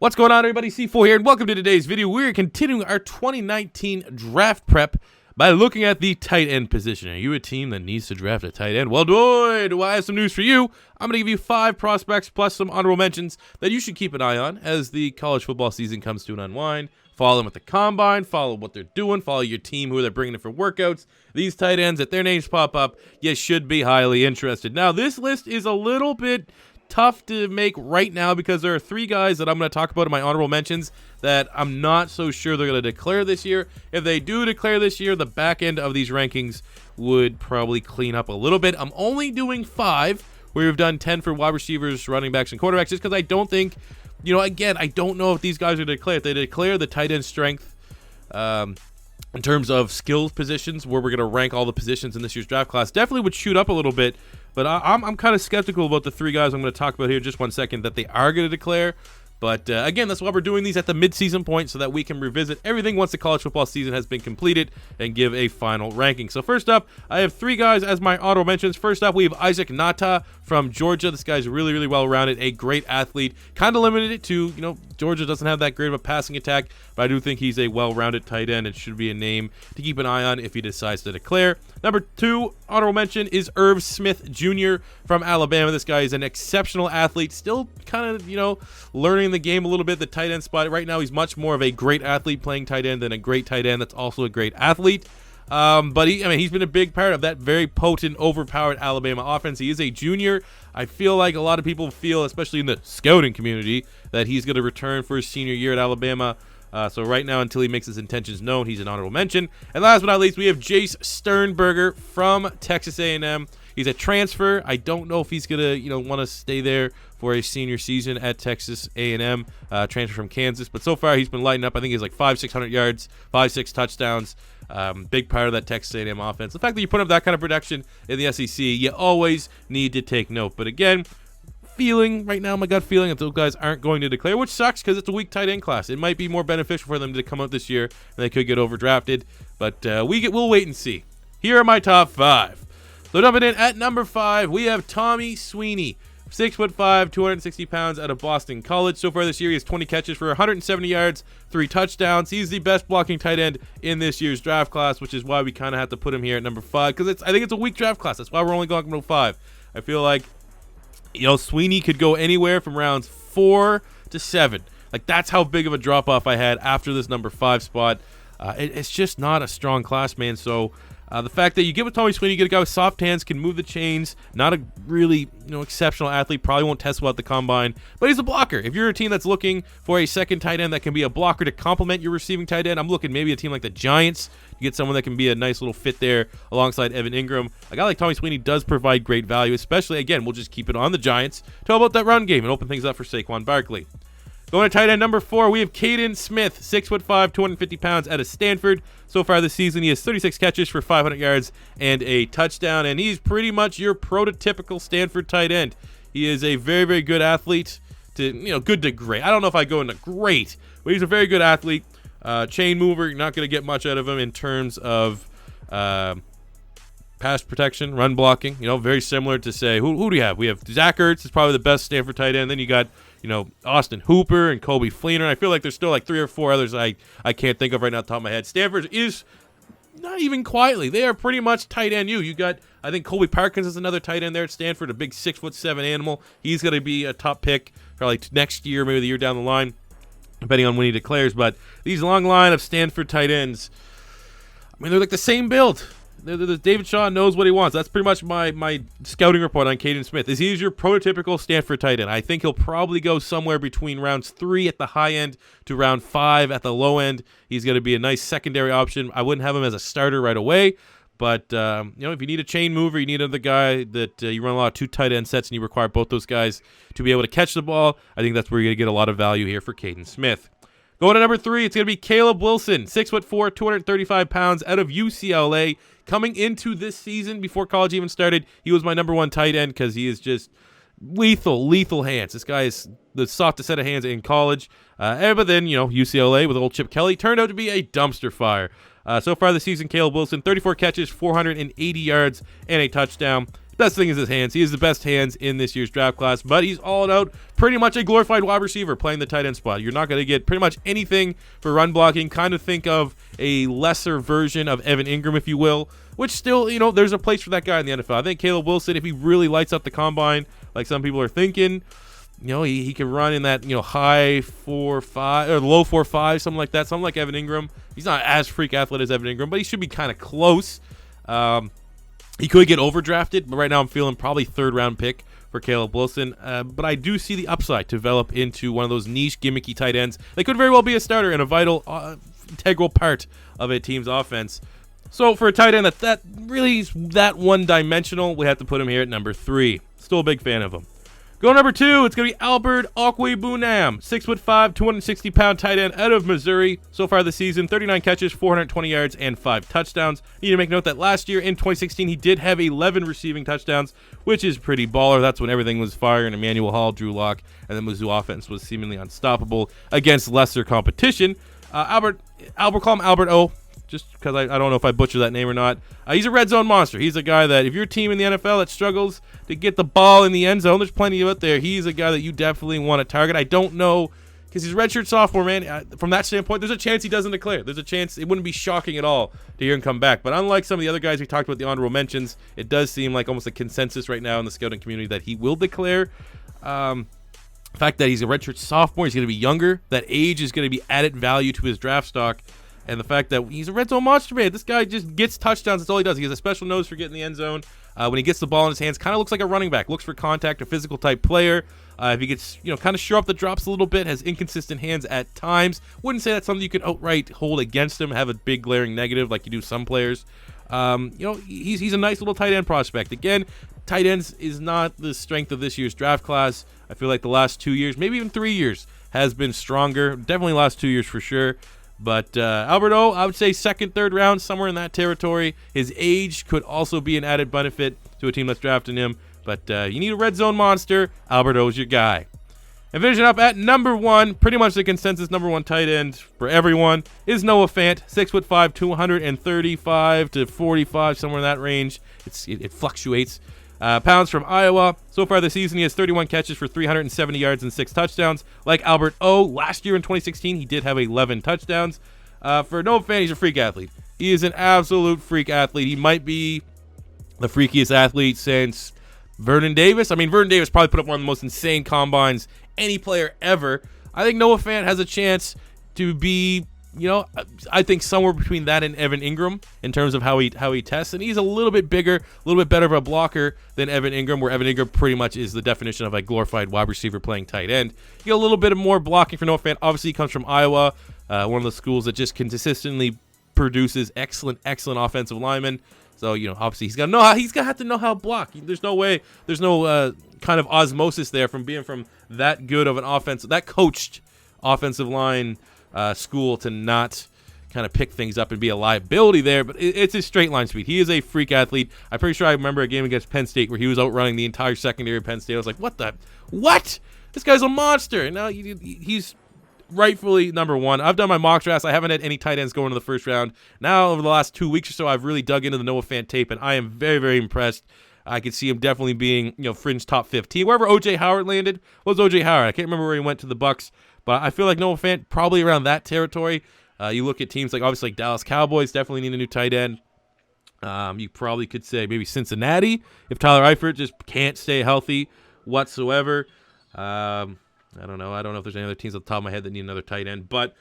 What's going on, everybody? C4 here, and welcome to today's video. We're continuing our 2019 draft prep by looking at the tight end position. Are you a team that needs to draft a tight end? Well, boy, do I have some news for you. I'm going to give you 5 prospects plus some honorable mentions that you should keep an eye on as the college football season comes to an unwind. Follow them at the combine, follow what they're doing, follow your team, who they're bringing in for workouts. These tight ends, if their names pop up, you should be highly interested. Now, this list is a little bit tough to make right now because there are 3 guys that I'm going to talk about in my honorable mentions that I'm not so sure they're going to declare this year. If they do declare this year, the back end of these rankings would probably clean up a little bit. I'm only doing 5, where we've done 10 for wide receivers, running backs, and quarterbacks, just because I don't think, again, I don't know if these guys are declared. If they declare the tight end strength in terms of skills positions, where we're going to rank all the positions in this year's draft class, definitely would shoot up a little bit. But I'm kind of skeptical about the 3 guys I'm going to talk about here in just 1 second that they are going to declare. But again, that's why we're doing these at the mid-season point so that we can revisit everything once the college football season has been completed and give a final ranking. So first up, I have 3 guys as my honorable mentions. First up, we have Nauta from Georgia. This guy's really, really well-rounded, a great athlete. Kind of limited it to, Georgia doesn't have that great of a passing attack, but I do think he's a well-rounded tight end and should be a name to keep an eye on if he decides to declare. Number 2 honorable mention is Irv Smith Jr. from Alabama. This guy is an exceptional athlete, still kind of, learning the game a little bit, the tight end spot. Right now, he's much more of a great athlete playing tight end than a great tight end that's also a great athlete. But he's been a big part of that very potent, overpowered Alabama offense. He is a junior. I feel like a lot of people feel, especially in the scouting community, that he's going to return for his senior year at Alabama. So right now, until he makes his intentions known, he's an honorable mention. And last but not least, we have Jace Sternberger from Texas A&M. He's a transfer. I don't know if he's going to, want to stay there for a senior season at Texas A&M, transfer from Kansas. But so far, he's been lighting up. I think he's like 500-600 yards, 5-6 touchdowns. Big part of that Texas A&M offense. The fact that you put up that kind of production in the SEC, you always need to take note. But again, right now, my gut feeling that those guys aren't going to declare, which sucks because it's a weak tight end class. It might be more beneficial for them to come out this year, and they could get overdrafted. But we'll wait and see. Here are my top 5. So jumping in at number 5, we have Tommy Sweeney, 6'5", 260 pounds, out of Boston College. So far this year, he has 20 catches for 170 yards, 3 touchdowns. He's the best blocking tight end in this year's draft class, which is why we kind of have to put him here at number 5, because I think it's a weak draft class. That's why we're only going to 5. I feel like, Sweeney could go anywhere from rounds 4 to 7. Like, that's how big of a drop-off I had after this number 5 spot. It's just not a strong class, man. So the fact that you get with Tommy Sweeney, you get a guy with soft hands, can move the chains, not a really exceptional athlete, probably won't test well at the combine, but he's a blocker. If you're a team that's looking for a second tight end that can be a blocker to complement your receiving tight end, I'm looking maybe a team like the Giants to get someone that can be a nice little fit there alongside Evan Ingram. A guy like Tommy Sweeney does provide great value, especially, again, we'll just keep it on the Giants to help out that run game and open things up for Saquon Barkley. Going to tight end number 4, we have Kaden Smith, 6'5", 250 pounds, out of Stanford. So far this season, he has 36 catches for 500 yards and a touchdown, and he's pretty much your prototypical Stanford tight end. He is a very, very good athlete, good to great. I don't know if I go into great, but he's a very good athlete. Chain mover, you're not going to get much out of him in terms of pass protection, run blocking. Very similar to, say, who do you have? We have Zach Ertz is probably the best Stanford tight end. Then you got Austin Hooper and Kobe Fleener. I feel like there's still like 3 or 4 others I can't think of right now off the top of my head. Stanford is not even quietly. They are pretty much tight end you got, I think Colby Parkins is another tight end there at Stanford, a big 6'7" animal. He's going to be a top pick probably next year, maybe the year down the line, depending on when he declares. But these long line of Stanford tight ends, they're like the same build. David Shaw knows what he wants. That's pretty much my scouting report on Kaden Smith. He's your prototypical Stanford tight end. I think he'll probably go somewhere between rounds 3 at the high end to round 5 at the low end. He's going to be a nice secondary option. I wouldn't have him as a starter right away, but if you need a chain mover, you need another guy that you run a lot of 2 tight end sets and you require both those guys to be able to catch the ball. I think that's where you're going to get a lot of value here for Kaden Smith. Going to number 3, it's going to be Caleb Wilson, 6'4", 235 pounds, out of UCLA. Coming into this season, before college even started, he was my number 1 tight end because he is just lethal hands. This guy is the softest set of hands in college. But then, UCLA with old Chip Kelly turned out to be a dumpster fire. So far this season, Caleb Wilson, 34 catches, 480 yards, and a touchdown. Best thing is his hands. He has the best hands in this year's draft class, but he's all out pretty much a glorified wide receiver playing the tight end spot. You're not going to get pretty much anything for run blocking. Kind of think of a lesser version of Evan Ingram, if you will, which still, there's a place for that guy in the NFL. I think Caleb Wilson, if he really lights up the combine like some people are thinking, he can run in that, high 4.5 or low 4.5, something like that. Something like Evan Ingram. He's not as freak athlete as Evan Ingram, but he should be kind of close. He could get overdrafted, but right now I'm feeling probably third-round pick for Caleb Wilson. But I do see the upside to develop into one of those niche, gimmicky tight ends. They could very well be a starter and a vital, integral part of a team's offense. So for a tight end that really is that one-dimensional, we have to put him here at number 3. Still a big fan of him. Go number 2, it's going to be Albert Okwube, 6'5", 260-pound tight end out of Missouri. So far this season, 39 catches, 420 yards, and 5 touchdowns. Need to make note that last year in 2016, he did have 11 receiving touchdowns, which is pretty baller. That's when everything was firing. Emmanuel Hall, Drew Lock, and the Mizzou offense was seemingly unstoppable against lesser competition. Call him Albert O, just because I don't know if I butcher that name or not. He's a red zone monster. He's a guy that if your team in the NFL that struggles to get the ball in the end zone, there's plenty of it there. He's a guy that you definitely want to target. I don't know, because he's a redshirt sophomore, man. From that standpoint, there's a chance he doesn't declare. There's a chance it wouldn't be shocking at all to hear him come back. But unlike some of the other guys we talked about, the honorable mentions, it does seem like almost a consensus right now in the scouting community that he will declare. The fact that he's a redshirt sophomore, he's going to be younger. That age is going to be added value to his draft stock. And the fact that he's a red zone monster, man. This guy just gets touchdowns. That's all he does. He has a special nose for getting the end zone. When he gets the ball in his hands, kind of looks like a running back. Looks for contact, a physical type player. If he gets, kind of sure up the drops a little bit, has inconsistent hands at times. Wouldn't say that's something you could outright hold against him, have a big glaring negative like you do some players. He's a nice little tight end prospect. Again, tight ends is not the strength of this year's draft class. I feel like the last 2 years, maybe even 3 years, has been stronger. Definitely last 2 years for sure. But Albert O, I would say second, third round, somewhere in that territory. His age could also be an added benefit to a team that's drafting him. But you need a red zone monster. Albert O's your guy. And finishing up at number 1, pretty much the consensus number 1 tight end for everyone, is Noah Fant, 6'5", 235 to 45, somewhere in that range. It fluctuates. Pounds from Iowa. So far this season, he has 31 catches for 370 yards and 6 touchdowns. Like Albert O, last year in 2016, he did have 11 touchdowns. For Noah Fant, he's a freak athlete. He is an absolute freak athlete. He might be the freakiest athlete since Vernon Davis. I mean, Vernon Davis probably put up one of the most insane combines any player ever. I think Noah Fant has a chance to be, I think somewhere between that and Evan Ingram in terms of how he tests. And he's a little bit bigger, a little bit better of a blocker than Evan Ingram, where Evan Ingram pretty much is the definition of a glorified wide receiver playing tight end. You get a little bit of more blocking for Noah Fant. Obviously, he comes from Iowa, one of the schools that just consistently produces excellent offensive linemen. So, obviously he's gonna have to know how to block. There's no kind of osmosis there from being from that good of an offense, that coached offensive line school to not kind of pick things up and be a liability there, but it's his straight line speed. He is a freak athlete. I'm pretty sure I remember a game against Penn State where he was outrunning the entire secondary of Penn State. I was like, what? This guy's a monster. And now he's rightfully number 1. I've done my mock drafts. I haven't had any tight ends go into the first round. Now, over the last 2 weeks or so, I've really dug into the Noah Fant tape, and I am very, very impressed. I could see him definitely being, fringe top 15. Wherever O.J. Howard landed, was O.J. Howard. I can't remember where he went to the Bucks, but I feel like Noah Fant probably around that territory. You look at teams like, obviously, like Dallas Cowboys definitely need a new tight end. You probably could say maybe Cincinnati if Tyler Eifert just can't stay healthy whatsoever. I don't know. I don't know if there's any other teams at the top of my head that need another tight end. But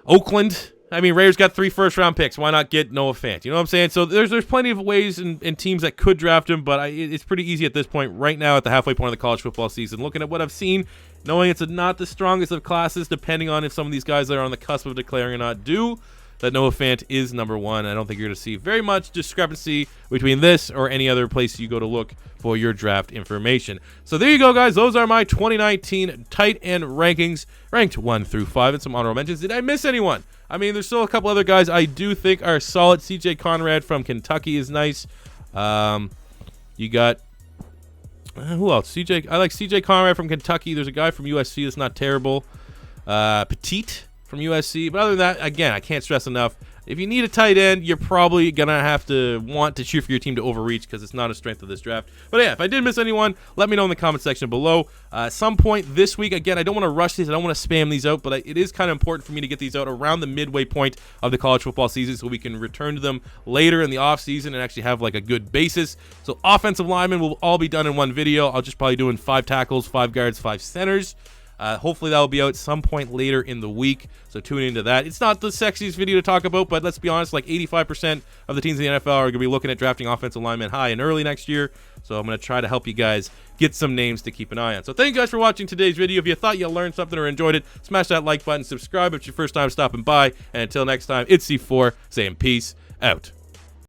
Oakland, Raiders got 3 first-round picks. Why not get Noah Fant? You know what I'm saying? So there's plenty of ways and teams that could draft him, but it's pretty easy at this point right now at the halfway point of the college football season. Looking at what I've seen, knowing it's not the strongest of classes, depending on if some of these guys that are on the cusp of declaring or not do, that Noah Fant is number 1. I don't think you're going to see very much discrepancy between this or any other place you go to look for your draft information. So there you go, guys. Those are my 2019 tight end rankings, ranked 1 through 5, and some honorable mentions. Did I miss anyone? There's still a couple other guys I do think are solid. CJ Conrad from Kentucky is nice. You got who else? I like CJ Conrad from Kentucky. There's a guy from USC that's not terrible. Petite from USC. But other than that, again, I can't stress enough. if you need a tight end, you're probably going to have to want to cheer for your team to overreach because it's not a strength of this draft. But yeah, if I did miss anyone, let me know in the comment section below. At some point this week, again, I don't want to rush these. I don't want to spam these out, but it is kind of important for me to get these out around the midway point of the college football season so we can return to them later in the offseason and actually have like a good basis. So offensive linemen will all be done in one video. I'll just probably doing 5 tackles, 5 guards, 5 centers. Hopefully that will be out some point later in the week, so tune into that. It's not the sexiest video to talk about, but let's be honest, like 85% of the teams in the NFL are going to be looking at drafting offensive linemen high and early next year, so I'm going to try to help you guys get some names to keep an eye on. So thank you guys for watching today's video. If you thought you learned something or enjoyed it, smash that like button, subscribe if it's your first time stopping by, and until next time, it's C4 saying peace out.